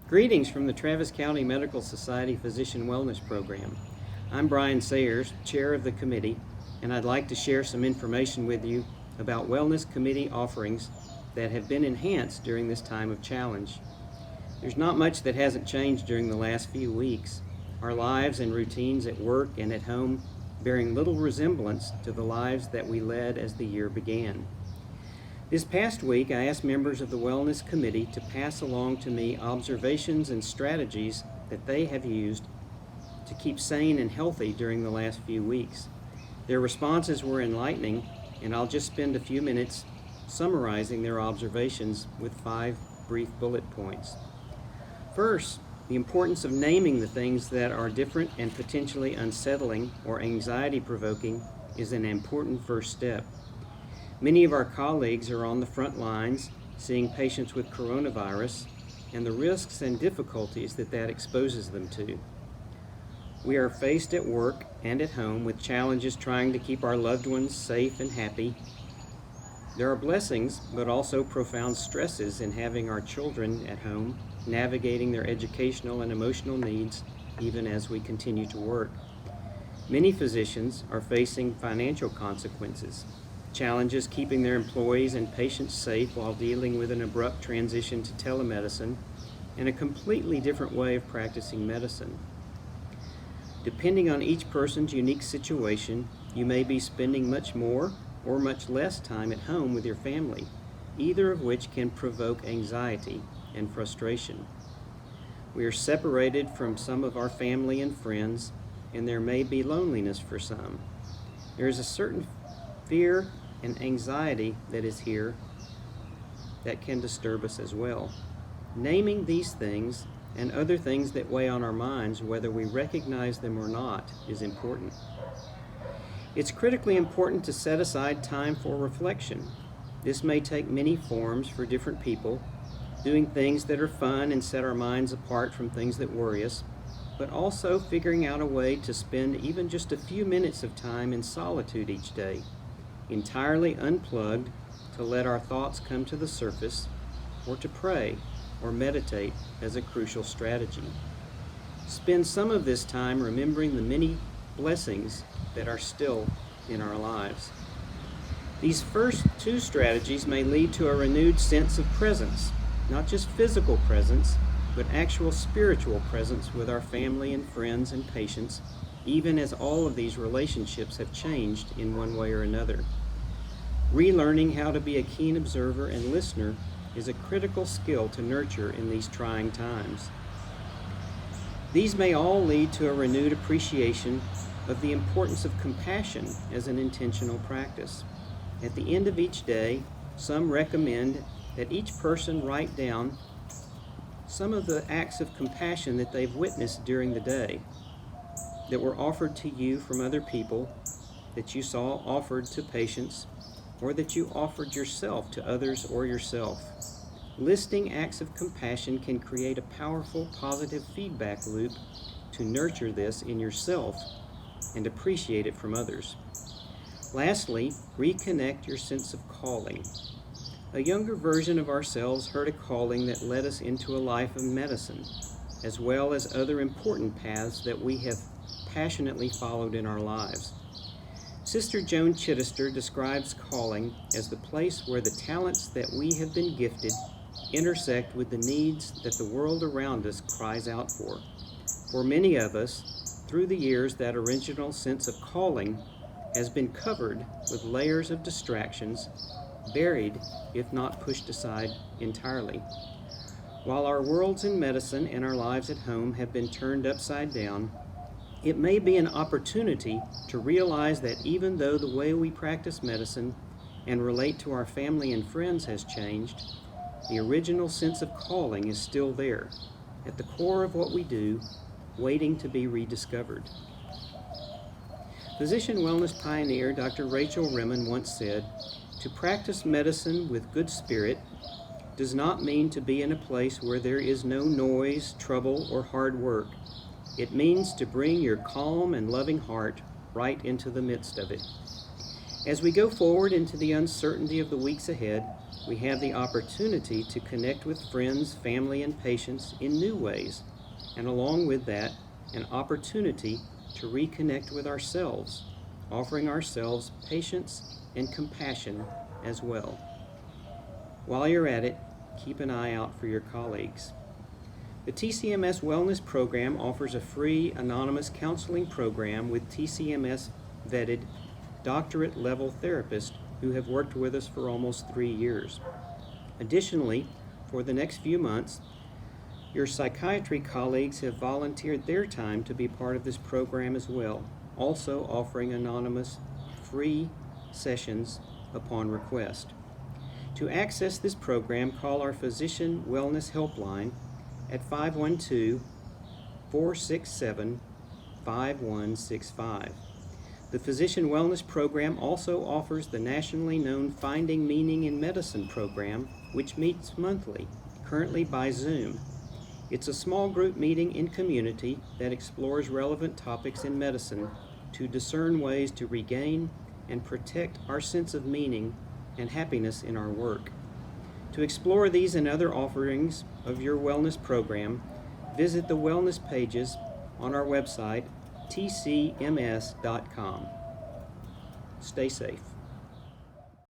Greetings from the Travis County Medical Society Physician Wellness Program. I'm Brian Sayers, Chair of the committee, and I'd like to share some information with you about Wellness Committee offerings that have been enhanced during this time of challenge. There's not much that hasn't changed during the last few weeks. Our lives and routines at work and at home bearing little resemblance to the lives that we led as the year began. This past week, I asked members of the Wellness Committee to pass along to me observations and strategies that they have used to keep sane and healthy during the last few weeks. Their responses were enlightening, and I'll just spend a few minutes summarizing their observations with 5 brief bullet points. First, the importance of naming the things that are different and potentially unsettling or anxiety-provoking is an important first step. Many of our colleagues are on the front lines seeing patients with coronavirus and the risks and difficulties that exposes them to. We are faced at work and at home with challenges trying to keep our loved ones safe and happy. There are blessings, but also profound stresses in having our children at home, navigating their educational and emotional needs even as we continue to work. Many physicians are facing financial consequences, challenges keeping their employees and patients safe while dealing with an abrupt transition to telemedicine and a completely different way of practicing medicine. Depending on each person's unique situation, you may be spending much more or much less time at home with your family, either of which can provoke anxiety and frustration. We are separated from some of our family and friends, and there may be loneliness for some. There is a certain fear and anxiety that is here that can disturb us as well. Naming these things and other things that weigh on our minds, whether we recognize them or not, is important. It's critically important to set aside time for reflection. This may take many forms for different people, doing things that are fun and set our minds apart from things that worry us, but also figuring out a way to spend even just a few minutes of time in solitude each day, entirely unplugged, to let our thoughts come to the surface, or to pray or meditate as a crucial strategy. Spend some of this time remembering the many blessings that are still in our lives. These first 2 strategies may lead to a renewed sense of presence, not just physical presence, but actual spiritual presence with our family and friends and patients, even as all of these relationships have changed in one way or another. Relearning how to be a keen observer and listener is a critical skill to nurture in these trying times. These may all lead to a renewed appreciation of the importance of compassion as an intentional practice. At the end of each day, some recommend that each person write down some of the acts of compassion that they've witnessed during the day, that were offered to you from other people, that you saw offered to patients, or that you offered yourself to others or yourself. Listing acts of compassion can create a powerful positive feedback loop to nurture this in yourself and appreciate it from others. Lastly, reconnect your sense of calling. A younger version of ourselves heard a calling that led us into a life of medicine, as well as other important paths that we have passionately followed in our lives. Sister Joan Chittister describes calling as the place where the talents that we have been gifted intersect with the needs that the world around us cries out for. For many of us, through the years, that original sense of calling has been covered with layers of distractions, buried, if not pushed aside entirely. While our worlds in medicine and our lives at home have been turned upside down, it may be an opportunity to realize that even though the way we practice medicine and relate to our family and friends has changed, the original sense of calling is still there, at the core of what we do, waiting to be rediscovered. Physician wellness pioneer Dr. Rachel Remen once said, "To practice medicine with good spirit does not mean to be in a place where there is no noise, trouble, or hard work. It means to bring your calm and loving heart right into the midst of it." As we go forward into the uncertainty of the weeks ahead, we have the opportunity to connect with friends, family, and patients in new ways, and along with that, an opportunity to reconnect with ourselves, offering ourselves patience and compassion as well. While you're at it, keep an eye out for your colleagues. The TCMS Wellness Program offers a free anonymous counseling program with TCMS vetted doctorate level therapists who have worked with us for almost 3 years. Additionally, for the next few months, your psychiatry colleagues have volunteered their time to be part of this program as well, also offering anonymous free sessions upon request. To access this program, call our Physician Wellness Helpline at 512-467-5165. The Physician Wellness Program also offers the nationally known Finding Meaning in Medicine program, which meets monthly, currently by Zoom. It's a small group meeting in community that explores relevant topics in medicine to discern ways to regain and protect our sense of meaning and happiness in our work. To explore these and other offerings of your wellness program, visit the wellness pages on our website, tcms.com. Stay safe.